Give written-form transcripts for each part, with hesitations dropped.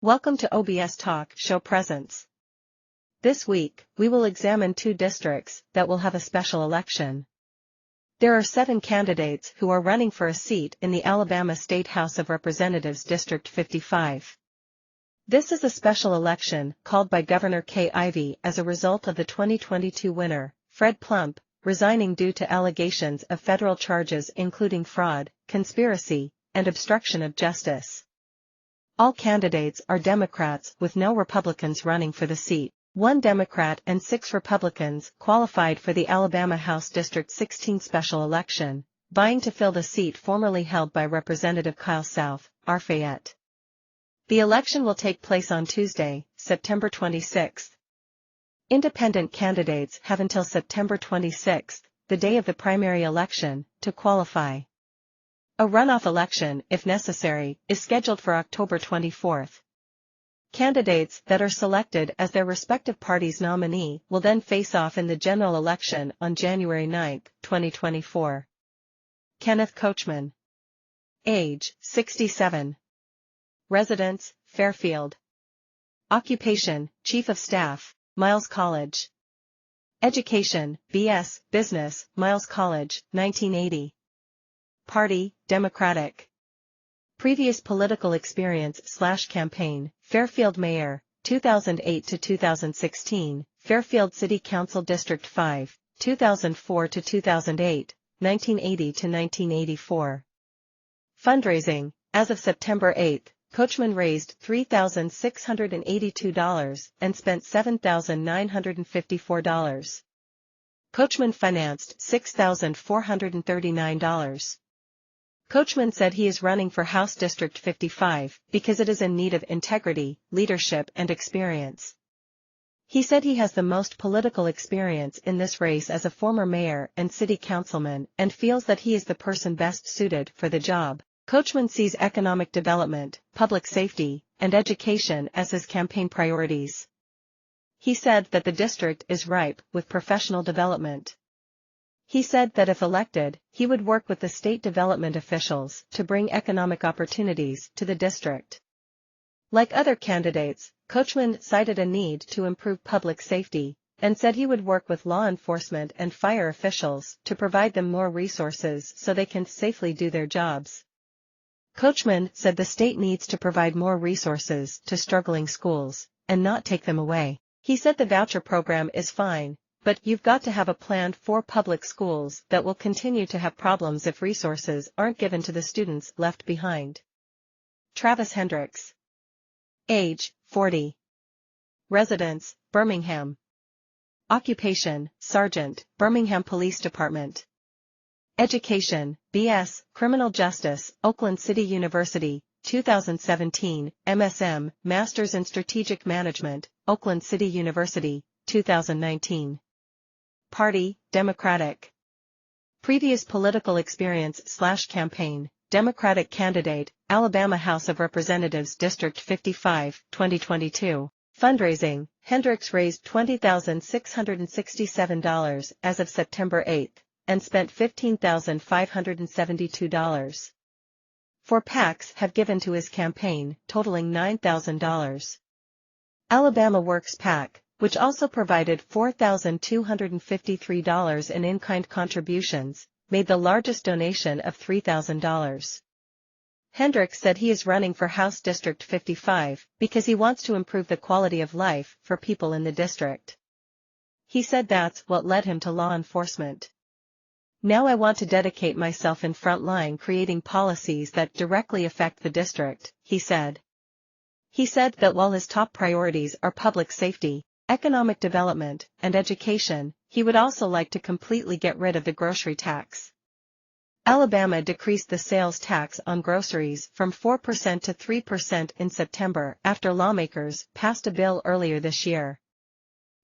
Welcome to OBS Talk Show Presents. This week, we will examine two districts that will have a special election. There are 7 candidates who are running for a seat in the Alabama State House of Representatives District 55. This is a special election called by Governor Kay Ivey as a result of the 2022 winner, Fred Plump, resigning due to allegations of federal charges including fraud, conspiracy, and obstruction of justice. All candidates are Democrats with no Republicans running for the seat. 1 Democrat and 6 Republicans qualified for the Alabama House District 16 special election, vying to fill the seat formerly held by Representative Kyle South, Fayette. The election will take place on Tuesday, September 26. Independent candidates have until September 26, the day of the primary election, to qualify. A runoff election, if necessary, is scheduled for October 24. Candidates that are selected as their respective party's nominee will then face off in the general election on January 9, 2024. Kenneth Coachman. Age, 67. Residence, Fairfield. Occupation, Chief of Staff, Miles College. Education, B.S., Business, Miles College, 1980. Party, Democratic. Previous political experience/campaign, Fairfield Mayor, 2008 to 2016, Fairfield City Council District 5, 2004 to 2008, 1980 to 1984. Fundraising, as of September 8, Coachman raised $3,682 and spent $7,954. Coachman financed $6,439. Coachman said he is running for House District 55 because it is in need of integrity, leadership and experience. He said he has the most political experience in this race as a former mayor and city councilman and feels that he is the person best suited for the job. Coachman sees economic development, public safety, and education as his campaign priorities. He said that the district is ripe with professional development. He said that if elected, he would work with the state development officials to bring economic opportunities to the district. Like other candidates, Coachman cited a need to improve public safety, and said he would work with law enforcement and fire officials to provide them more resources so they can safely do their jobs. Coachman said the state needs to provide more resources to struggling schools, and not take them away. He said the voucher program is fine, but you've got to have a plan for public schools that will continue to have problems if resources aren't given to the students left behind. Travis Hendricks. Age, 40. Residence, Birmingham. Occupation, Sergeant, Birmingham Police Department. Education, B.S., Criminal Justice, Oakland City University, 2017, MSM, Masters in Strategic Management, Oakland City University, 2019. Party, Democratic. Previous political experience/campaign, Democratic candidate, Alabama House of Representatives District 55, 2022. Fundraising, Hendricks raised $20,667 as of September 8, and spent $15,572. 4 PACs have given to his campaign, totaling $9,000. Alabama Works PAC, which also provided $4,253 in in-kind contributions, made the largest donation of $3,000. Hendricks said he is running for House District 55 because he wants to improve the quality of life for people in the district. He said that's what led him to law enforcement. Now I want to dedicate myself in front line creating policies that directly affect the district, he said. He said that while his top priorities are public safety, economic development, and education, he would also like to completely get rid of the grocery tax. Alabama decreased the sales tax on groceries from 4% to 3% in September after lawmakers passed a bill earlier this year.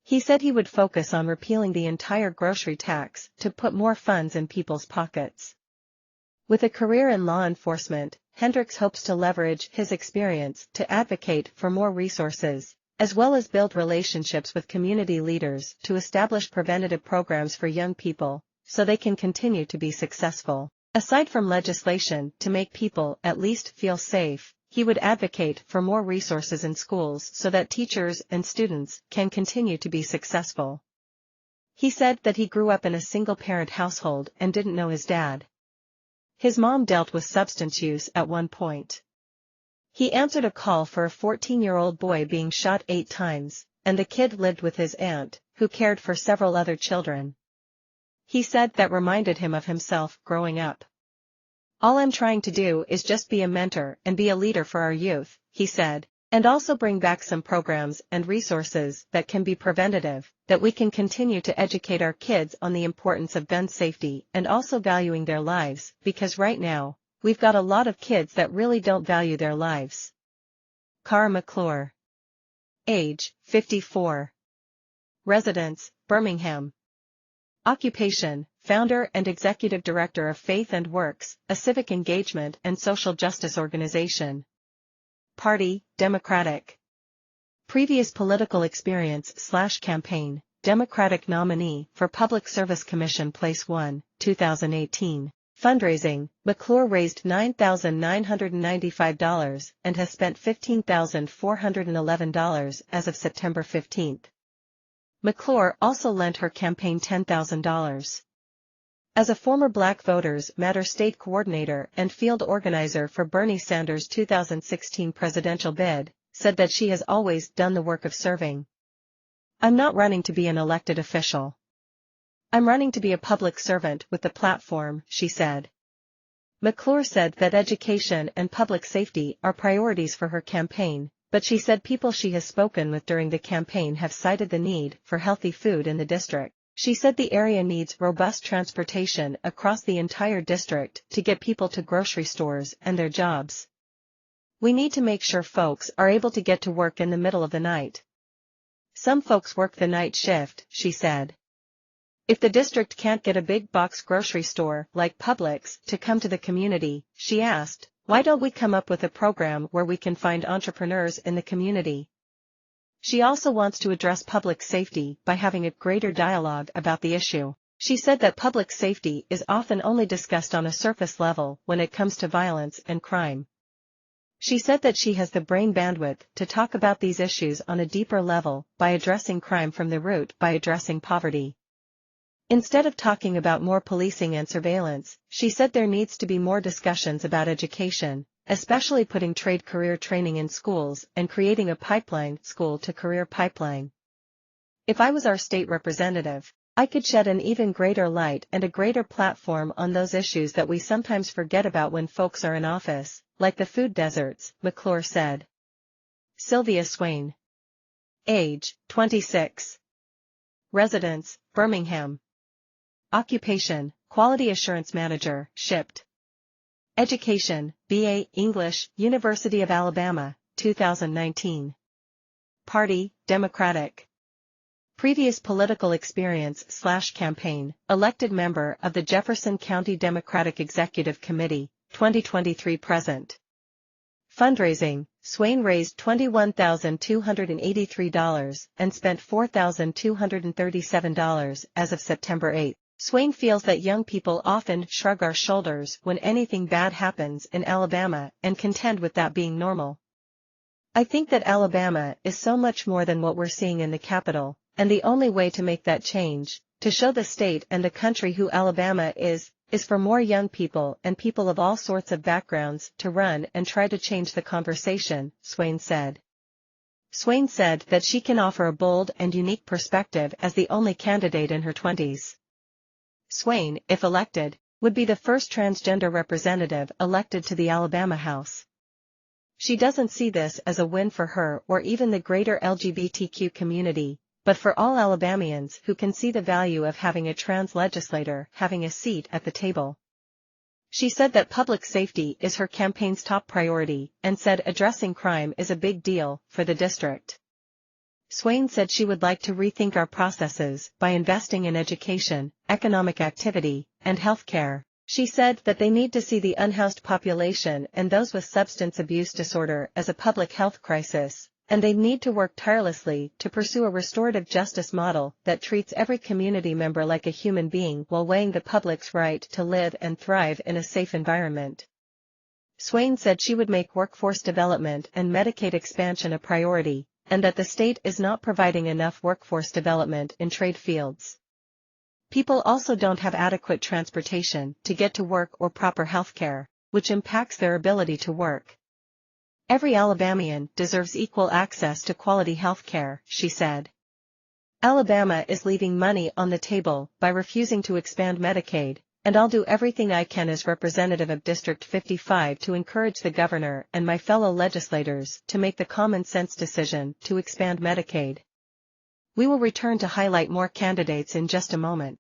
He said he would focus on repealing the entire grocery tax to put more funds in people's pockets. With a career in law enforcement, Hendricks hopes to leverage his experience to advocate for more resources, as well as build relationships with community leaders to establish preventative programs for young people, so they can continue to be successful. Aside from legislation to make people at least feel safe, he would advocate for more resources in schools so that teachers and students can continue to be successful. He said that he grew up in a single-parent household and didn't know his dad. His mom dealt with substance use at one point. He answered a call for a 14-year-old boy being shot 8 times, and the kid lived with his aunt, who cared for several other children. He said that reminded him of himself growing up. "All I'm trying to do is just be a mentor and be a leader for our youth," he said, "and also bring back some programs and resources that can be preventative, that we can continue to educate our kids on the importance of gun safety and also valuing their lives, because right now, we've got a lot of kids that really don't value their lives." Cara McClure. Age, 54. Residence, Birmingham. Occupation, founder and executive director of Faith and Works, a civic engagement and social justice organization. Party, Democratic. Previous political experience/campaign, Democratic nominee for Public Service Commission Place 1, 2018. Fundraising, McClure raised $9,995 and has spent $15,411 as of September 15. McClure also lent her campaign $10,000. As a former Black Voters Matter state coordinator and field organizer for Bernie Sanders' 2016 presidential bid, said that she has always done the work of serving. "I'm not running to be an elected official. I'm running to be a public servant with the platform," she said. McClure said that education and public safety are priorities for her campaign, but she said people she has spoken with during the campaign have cited the need for healthy food in the district. She said the area needs robust transportation across the entire district to get people to grocery stores and their jobs. "We need to make sure folks are able to get to work in the middle of the night. Some folks work the night shift," she said. "If the district can't get a big box grocery store like Publix to come to the community," she asked, "why don't we come up with a program where we can find entrepreneurs in the community?" She also wants to address public safety by having a greater dialogue about the issue. She said that public safety is often only discussed on a surface level when it comes to violence and crime. She said that she has the brain bandwidth to talk about these issues on a deeper level by addressing crime from the root by addressing poverty. Instead of talking about more policing and surveillance, she said there needs to be more discussions about education, especially putting trade career training in schools and creating a pipeline school-to-career pipeline. "If I was our state representative, I could shed an even greater light and a greater platform on those issues that we sometimes forget about when folks are in office, like the food deserts," McClure said. Sylvia Swain. Age, 26. Residence, Birmingham. Occupation, Quality Assurance Manager, Shipped. Education, BA, English, University of Alabama, 2019. Party, Democratic. Previous political experience/campaign, elected member of the Jefferson County Democratic Executive Committee, 2023-present. Fundraising, Swain raised $21,283 and spent $4,237 as of September 8. Swain feels that young people often shrug our shoulders when anything bad happens in Alabama and contend with that being normal. "I think that Alabama is so much more than what we're seeing in the Capitol, and the only way to make that change, to show the state and the country who Alabama is for more young people and people of all sorts of backgrounds to run and try to change the conversation," Swain said. Swain said that she can offer a bold and unique perspective as the only candidate in her 20s. Swain, if elected, would be the first transgender representative elected to the Alabama House. She doesn't see this as a win for her or even the greater LGBTQ community, but for all Alabamians who can see the value of having a trans legislator having a seat at the table. She said that public safety is her campaign's top priority and said addressing crime is a big deal for the district. Swain said she would like to rethink our processes by investing in education, economic activity, and health care. She said that they need to see the unhoused population and those with substance abuse disorder as a public health crisis, and they need to work tirelessly to pursue a restorative justice model that treats every community member like a human being while weighing the public's right to live and thrive in a safe environment. Swain said she would make workforce development and Medicaid expansion a priority, and that the state is not providing enough workforce development in trade fields. People also don't have adequate transportation to get to work or proper health care, which impacts their ability to work. Every Alabamian deserves equal access to quality health care, she said. Alabama is leaving money on the table by refusing to expand Medicaid, and I'll do everything I can as representative of District 55 to encourage the governor and my fellow legislators to make the common-sense decision to expand Medicaid. We will return to highlight more candidates in just a moment.